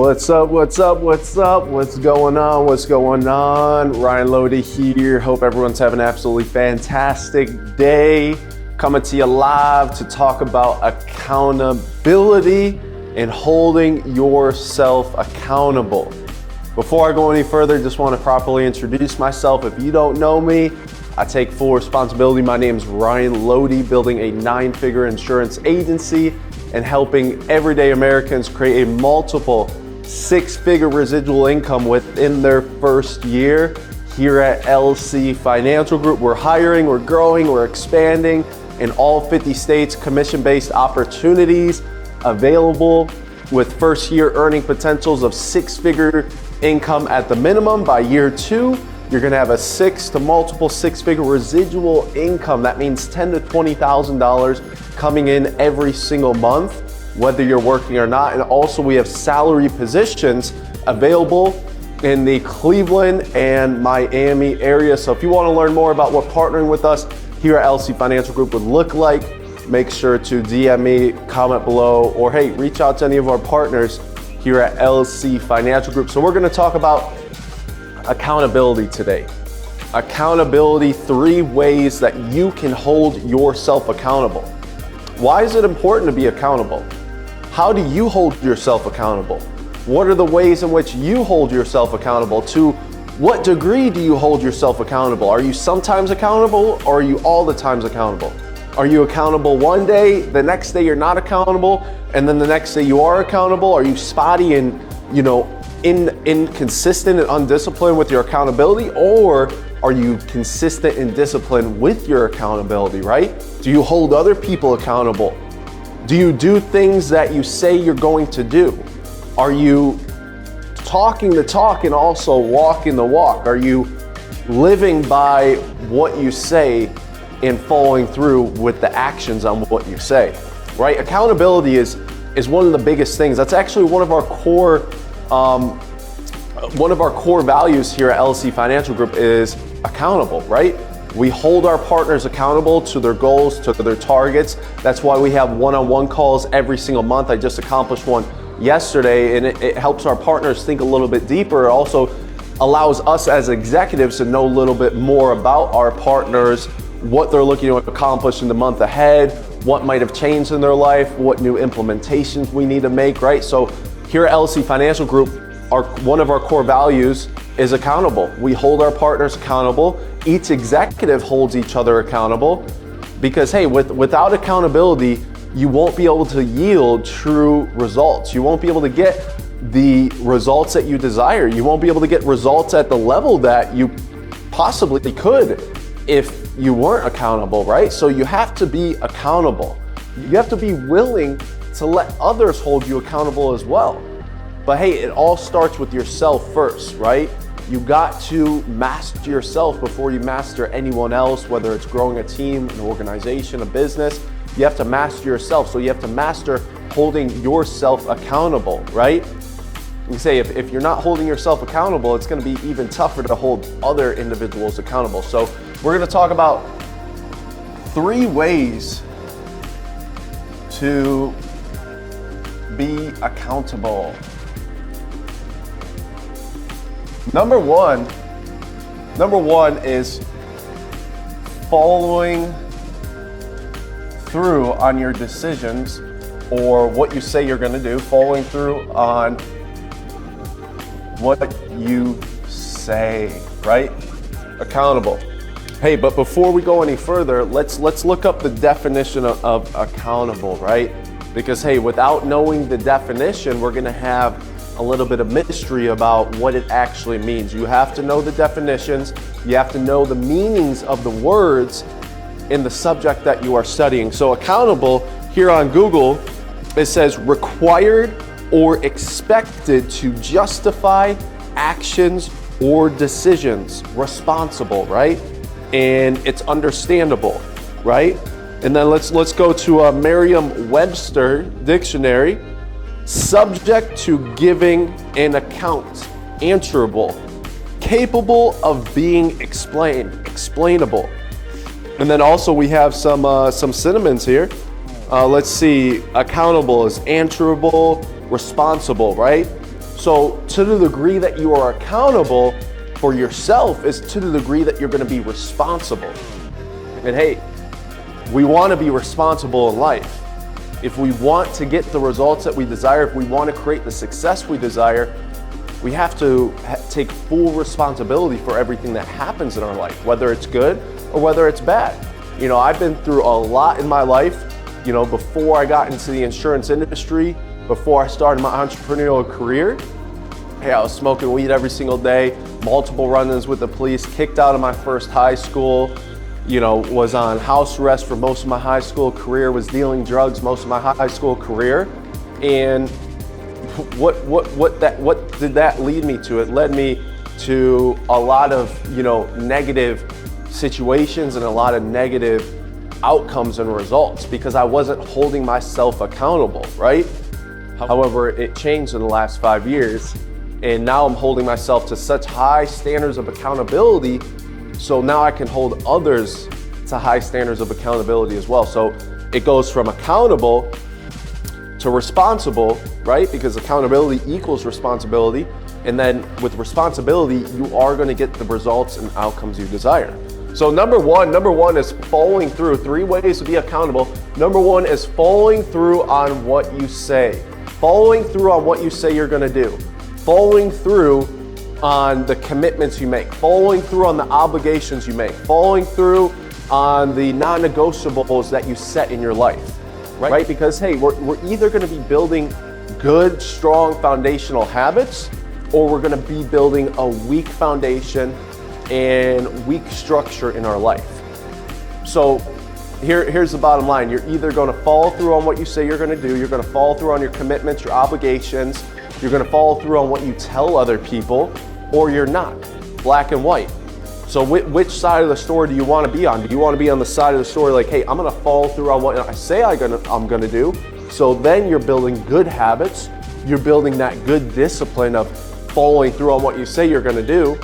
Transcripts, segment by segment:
What's up? What's going on? Ryan Loede here. Hope everyone's having an absolutely fantastic day. Coming to you live to talk about accountability and holding yourself accountable. Before I go any further, just want to properly introduce myself. If you don't know me, I take full responsibility. My name is Ryan Loede, building a 9-figure insurance agency and helping everyday Americans create a multiple 6-figure residual income within their first year. Here at LC Financial Group, we're hiring, we're growing, we're expanding in all 50 states, commission-based opportunities available with first year earning potentials of 6-figure income at the minimum. By year 2, you're gonna have a multiple 6-figure residual income. That means $10,000 to $20,000 coming in every single month, whether you're working or not. And also we have salary positions available in the Cleveland and Miami area. So if you wanna learn more about what partnering with us here at LC Financial Group would look like, make sure to DM me, comment below, or hey, reach out to any of our partners here at LC Financial Group. So we're gonna talk about accountability today. Accountability, 3 ways that you can hold yourself accountable. Why is it important to be accountable? How do you hold yourself accountable? What are the ways in which you hold yourself accountable? To what degree do you hold yourself accountable? Are you sometimes accountable, or are you all the times accountable? Are you accountable one day, the next day you're not accountable, and then the next day you are accountable? Are you spotty and inconsistent and undisciplined with your accountability, or are you consistent and disciplined with your accountability, right? Do you hold other people accountable? Do you do things that you say you're going to do? Are you talking the talk and also walking the walk? Are you living by what you say and following through with the actions on what you say, right? Accountability is one of the biggest things. That's actually one of our core values here at LC Financial Group is accountable, right? We hold our partners accountable to their goals, to their targets. That's why we have one-on-one calls every single month. I just accomplished one yesterday, and it helps our partners think a little bit deeper. It also allows us as executives to know a little bit more about our partners, what they're looking to accomplish in the month ahead, what might have changed in their life, what new implementations we need to make, right? So here at LC Financial Group, one of our core values is accountable. We hold our partners accountable. Each executive holds each other accountable because, hey, without accountability, you won't be able to yield true results. You won't be able to get the results that you desire. You won't be able to get results at the level that you possibly could if you weren't accountable, right? So you have to be accountable. You have to be willing to let others hold you accountable as well. But hey, it all starts with yourself first, right? You got to master yourself before you master anyone else, whether it's growing a team, an organization, a business. You have to master yourself. So you have to master holding yourself accountable, right? You say if you're not holding yourself accountable, it's gonna be even tougher to hold other individuals accountable. So we're gonna talk about 3 ways to be accountable. Number one is following through on your decisions or what you say you're gonna do, following through on what you say, right? Accountable. Hey, but before we go any further, let's look up the definition of accountable, right? Because hey, without knowing the definition, we're gonna have a little bit of mystery about what it actually means. You have to know the definitions. You have to know the meanings of the words in the subject that you are studying. So accountable, here on Google, it says required or expected to justify actions or decisions. Responsible, right? And it's understandable, right? And then let's go to a Merriam-Webster dictionary. Subject to giving an account, answerable, capable of being explainable. And then also we have some synonyms here. Let's see, accountable is answerable, responsible, right? So to the degree that you are accountable for yourself is to the degree that you're going to be responsible. And hey, we want to be responsible in life. If we want to get the results that we desire, if we want to create the success we desire, we have to take full responsibility for everything that happens in our life, whether it's good or whether it's bad. You know, I've been through a lot in my life, you know, before I got into the insurance industry, before I started my entrepreneurial career. Hey, I was smoking weed every single day, multiple run-ins with the police, kicked out of my first high school, you know, was on house arrest for most of my high school career, was dealing drugs most of my high school career. And what did that lead me to? It led me to a lot of, you know, negative situations and a lot of negative outcomes and results because I wasn't holding myself accountable, right? However, it changed in the last 5 years, and now I'm holding myself to such high standards of accountability, so now I can hold others to high standards of accountability as well. So it goes from accountable to responsible, right? Because accountability equals responsibility. And then with responsibility, you are going to get the results and outcomes you desire. So number one is following through. 3 ways to be accountable. Number 1 is following through on what you say. Following through on what you say you're going to do. Following through on the commitments you make. Following through on the obligations you make. Following through on the non-negotiables that you set in your life. Right? Because hey, we're either going to be building good, strong foundational habits, or we're going to be building a weak foundation and weak structure in our life. So here's the bottom line. You're either going to follow through on what you say you're going to do, you're going to follow through on your commitments, your obligations, you're going to follow through on what you tell other people, or you're not. Black and white. So which side of the story do you want to be on? Do you want to be on the side of the story like, hey, I'm going to follow through on what I say I'm going to do? So then you're building good habits. You're building that good discipline of following through on what you say you're going to do.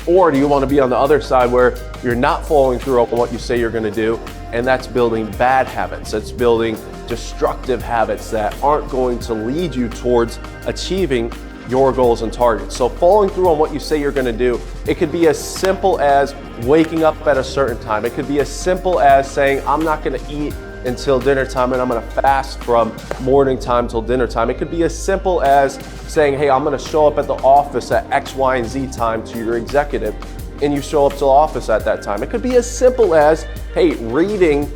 Or do you want to be on the other side where you're not following through on what you say you're going to do, and that's building bad habits. It's building destructive habits that aren't going to lead you towards achieving your goals and targets. So following through on what you say you're going to do, it could be as simple as waking up at a certain time. It could be as simple as saying, I'm not going to eat until dinner time and I'm going to fast from morning time till dinner time. It could be as simple as saying, hey, I'm going to show up at the office at X, Y, and Z time to your executive, and you show up to the office at that time. It could be as simple as, hey, reading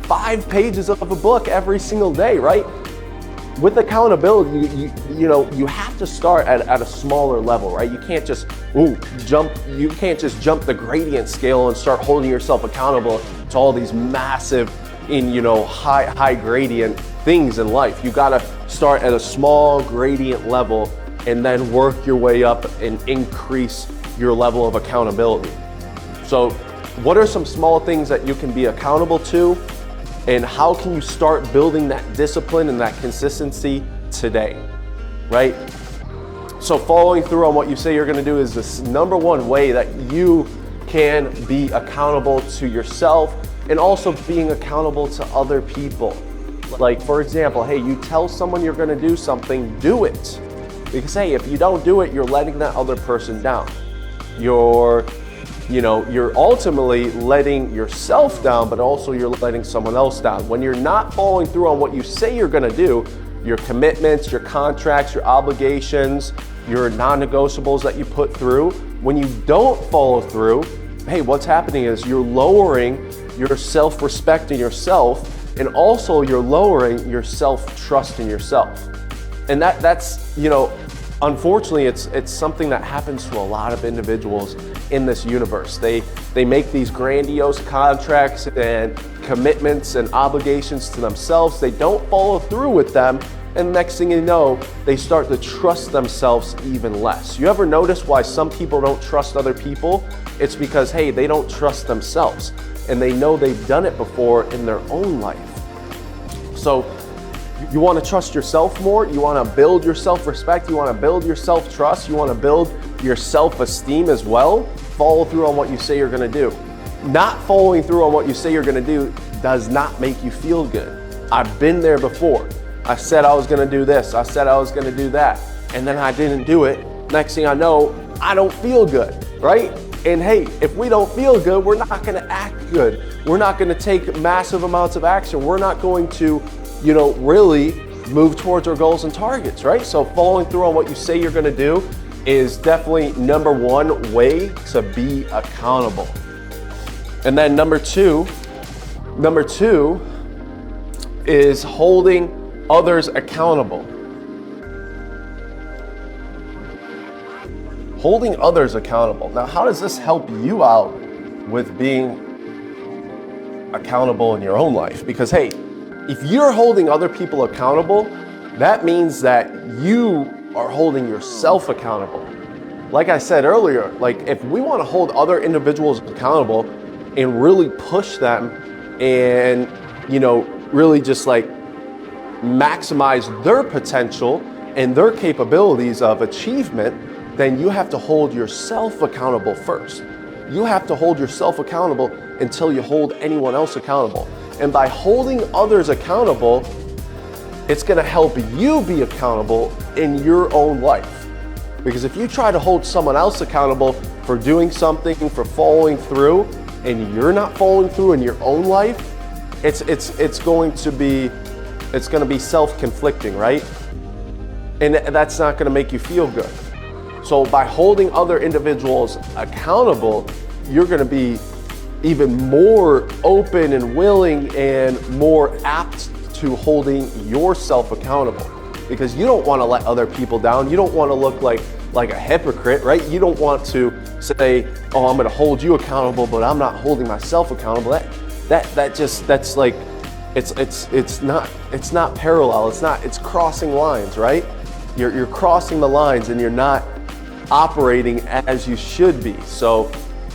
5 pages of a book every single day, right? With accountability, you have to start at a smaller level, right? You can't just jump the gradient scale and start holding yourself accountable to all these massive high gradient things in life. You gotta start at a small gradient level and then work your way up and increase your level of accountability. So what are some small things that you can be accountable to? And how can you start building that discipline and that consistency today, right? So following through on what you say you're gonna do is this number 1 way that you can be accountable to yourself and also being accountable to other people. Like, for example, hey, you tell someone you're gonna do something, do it. Because hey, if you don't do it, you're letting that other person down. You're ultimately letting yourself down, but also you're letting someone else down. When you're not following through on what you say you're gonna do, your commitments, your contracts, your obligations, your non-negotiables that you put through, when you don't follow through, hey, what's happening is you're lowering your self-respect in yourself, and also you're lowering your self-trust in yourself. And that's unfortunately, it's something that happens to a lot of individuals in this universe. They make these grandiose contracts and commitments and obligations to themselves. They don't follow through with them, and next thing you know, they start to trust themselves even less. You ever notice why some people don't trust other people? It's because, hey, they don't trust themselves, and they know they've done it before in their own life. So you want to trust yourself more, you want to build your self-respect, you want to build your self-trust, you want to build your self-esteem as well, follow through on what you say you're going to do. Not following through on what you say you're going to do does not make you feel good. I've been there before. I said I was going to do this, I said I was going to do that, and then I didn't do it. Next thing I know, I don't feel good, right? And hey, if we don't feel good, we're not gonna act good. We're not gonna take massive amounts of action. We're not going to, really move towards our goals and targets, right? So following through on what you say you're gonna do is definitely number one way to be accountable. And then number two is holding others accountable. Holding others accountable. Now, how does this help you out with being accountable in your own life? Because hey, if you're holding other people accountable, that means that you are holding yourself accountable. Like I said earlier, like if we want to hold other individuals accountable and really push them and, really just like maximize their potential and their capabilities of achievement, then you have to hold yourself accountable first. You have to hold yourself accountable until you hold anyone else accountable. And by holding others accountable, it's gonna help you be accountable in your own life. Because if you try to hold someone else accountable for doing something, for following through, and you're not following through in your own life, it's going to be self-conflicting, right? And that's not gonna make you feel good. So by holding other individuals accountable, you're gonna be even more open and willing and more apt to holding yourself accountable. Because you don't wanna let other people down. You don't wanna look like a hypocrite, right? You don't want to say, oh, I'm gonna hold you accountable, but I'm not holding myself accountable. That's like, it's not parallel. It's crossing lines, right? You're crossing the lines and you're not operating as you should be. So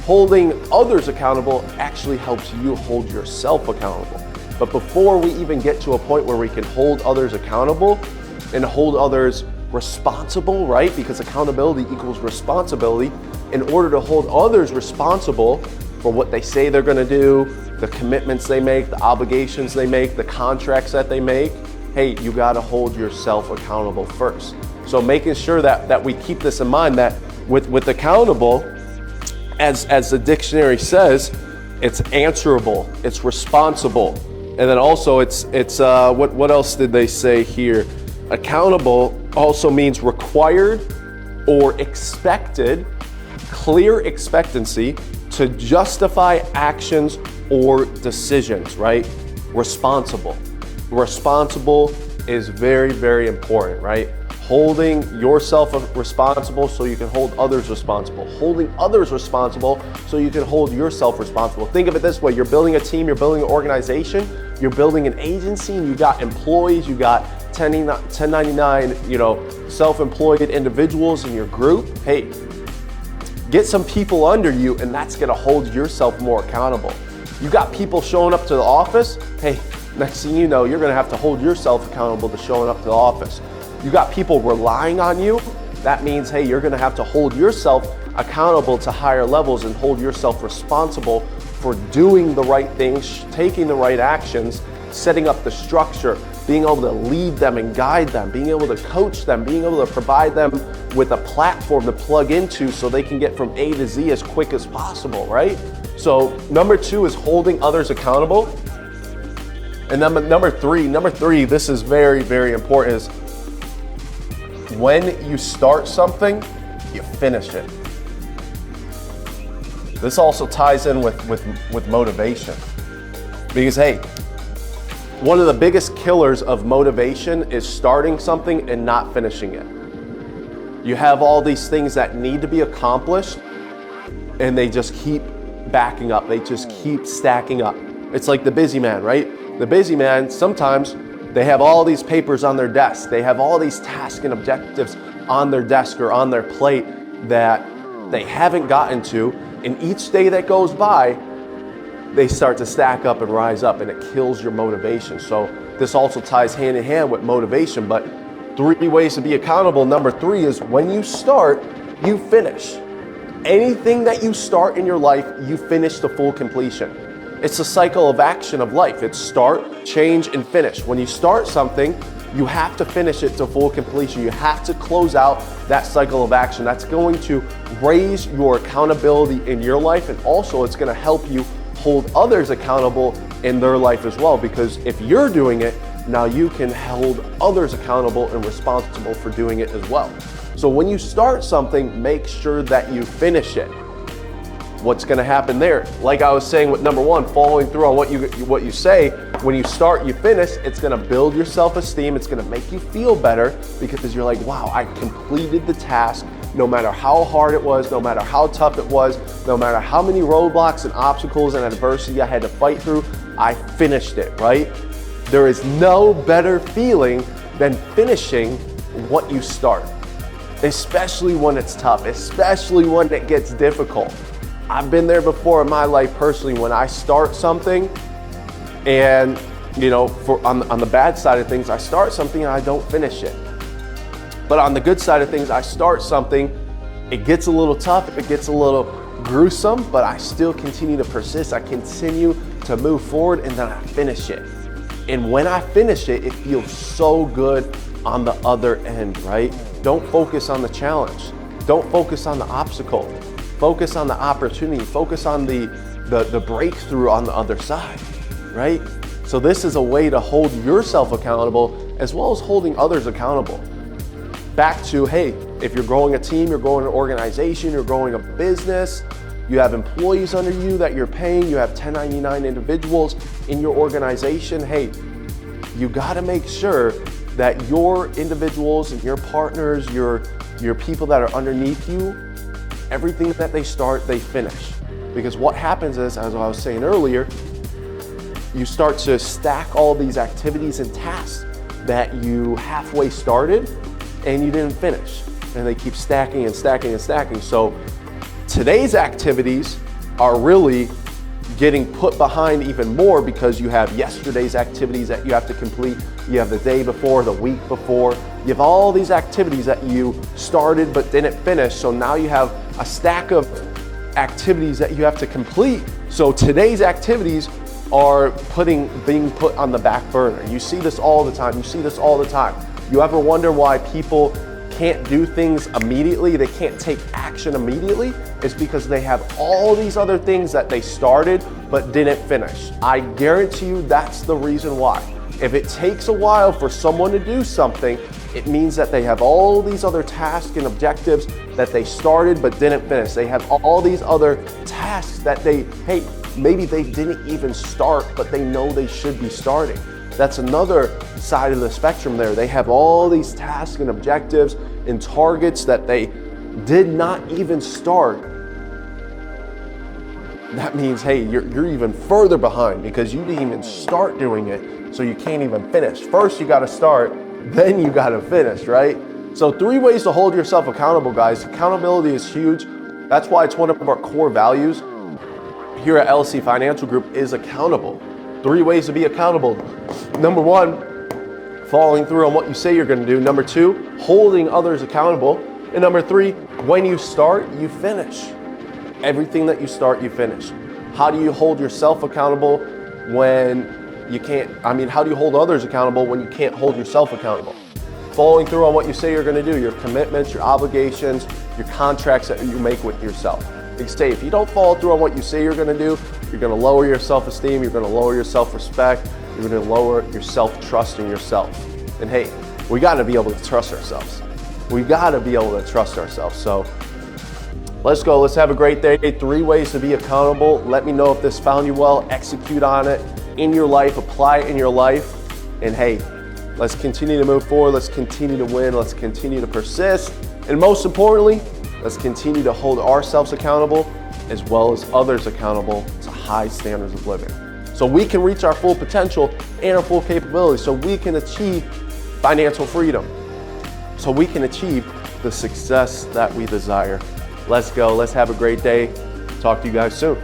holding others accountable actually helps you hold yourself accountable. But before we even get to a point where we can hold others accountable and hold others responsible, right? Because accountability equals responsibility. In order to hold others responsible for what they say they're gonna do, the commitments they make, the obligations they make, the contracts that they make, hey, you gotta hold yourself accountable first. So making sure that we keep this in mind, that with accountable, as the dictionary says, it's answerable, it's responsible. And then also it's what else did they say here? Accountable also means required or expected, clear expectancy to justify actions or decisions, right? Responsible. Responsible is very, very important, right? Holding yourself responsible so you can hold others responsible. Holding others responsible so you can hold yourself responsible. Think of it this way: you're building a team, you're building an organization, you're building an agency, and you got employees, you got 1099, self-employed individuals in your group. Hey, get some people under you, and that's gonna hold yourself more accountable. You got people showing up to the office. Hey, next thing you know, you're gonna have to hold yourself accountable to showing up to the office. You got people relying on you. That means, hey, you're gonna have to hold yourself accountable to higher levels and hold yourself responsible for doing the right things, taking the right actions, setting up the structure, being able to lead them and guide them, being able to coach them, being able to provide them with a platform to plug into so they can get from A to Z as quick as possible, right? So number two is holding others accountable. And number three, this is very, very important, is when you start something, you finish it. This also ties in with motivation. Because hey, one of the biggest killers of motivation is starting something and not finishing it. You have all these things that need to be accomplished and they just keep backing up. They just keep stacking up. It's like the busy man, right? The busy man, sometimes they have all these papers on their desk. They have all these tasks and objectives on their desk or on their plate that they haven't gotten to. And each day that goes by, they start to stack up and rise up, and it kills your motivation. So this also ties hand in hand with motivation. But 3 ways to be accountable. Number 3 is when you start, you finish. Anything that you start in your life, you finish to full completion. It's a cycle of action of life. It's start, change, and finish. When you start something, You have to finish it to full completion. You have to close out that cycle of action. That's going to raise your accountability in your life, and also it's going to help you hold others accountable in their life as well, because if you're doing it, now you can hold others accountable and responsible for doing it as well. So when you start something, make sure that you finish it. What's going to happen there? Like I was saying with number one, following through on what you say. When you start, you finish. It's going to build your self-esteem. It's going to make you feel better because you're like, wow, I completed the task. No matter how hard it was, no matter how tough it was, no matter how many roadblocks and obstacles and adversity I had to fight through, I finished it, right? There is no better feeling than finishing what you start, especially when it's tough, especially when it gets difficult. I've been there before in my life personally, when I start something and, you know, on the bad side of things, I start something and I don't finish it. But on the good side of things, I start something, it gets a little tough, it gets a little gruesome, but I still continue to persist. I continue to move forward, and then I finish it. And when I finish it, it feels so good on the other end, right? Don't focus on the challenge. Don't focus on the obstacle. Focus on the opportunity. Focus on the breakthrough on the other side, right? So this is a way to hold yourself accountable as well as holding others accountable. Back to, hey, if you're growing a team, you're growing an organization, you're growing a business, you have employees under you that you're paying, you have 1099 individuals in your organization, hey, you gotta make sure that your individuals and your partners, your people that are underneath you, everything that they start, they finish. Because what happens is, as I was saying earlier, you start to stack all these activities and tasks that you halfway started and you didn't finish. And they keep stacking and stacking and stacking. So today's activities are really getting put behind even more because you have yesterday's activities that you have to complete. You have the day before, the week before. You have all these activities that you started but didn't finish. So now you have a stack of activities that you have to complete. So today's activities are being put on the back burner. You see this all the time. You see this all the time. You ever wonder why people can't do things immediately? They can't take action immediately? It's because they have all these other things that they started but didn't finish. I guarantee you that's the reason why. If it takes a while for someone to do something, it means that they have all these other tasks and objectives that they started but didn't finish. They have all these other tasks that maybe they didn't even start, but they know they should be starting. That's another side of the spectrum there. They have all these tasks and objectives and targets that they did not even start. That means, hey, you're even further behind because you didn't even start doing it, so you can't even finish. First, you gotta start, then you gotta finish, right? So 3 ways to hold yourself accountable, guys. Accountability is huge. That's why it's one of our core values here at LC Financial Group is accountable. 3 ways to be accountable. Number 1, following through on what you say you're going to do. Number 2, holding others accountable. And number 3, when you start, you finish. Everything that you start, you finish. How do you hold yourself accountable when you can't? How do you hold others accountable when you can't hold yourself accountable? Following through on what you say you're going to do, your commitments, your obligations, your contracts that you make with yourself. They say if you don't follow through on what you say you're going to do, you're going to lower your self-esteem, you're going to lower your self-respect, you're going to lower your self-trust in yourself. And hey, we got to be able to trust ourselves. We got to be able to trust ourselves. So let's go. Let's have a great day. 3 ways to be accountable. Let me know if this found you well. Execute on it in your life. Apply it in your life. And hey, let's continue to move forward. Let's continue to win. Let's continue to persist. And most importantly, let's continue to hold ourselves accountable as well as others accountable to high standards of living. So we can reach our full potential and our full capability. So we can achieve financial freedom. So we can achieve the success that we desire. Let's go. Let's have a great day. Talk to you guys soon.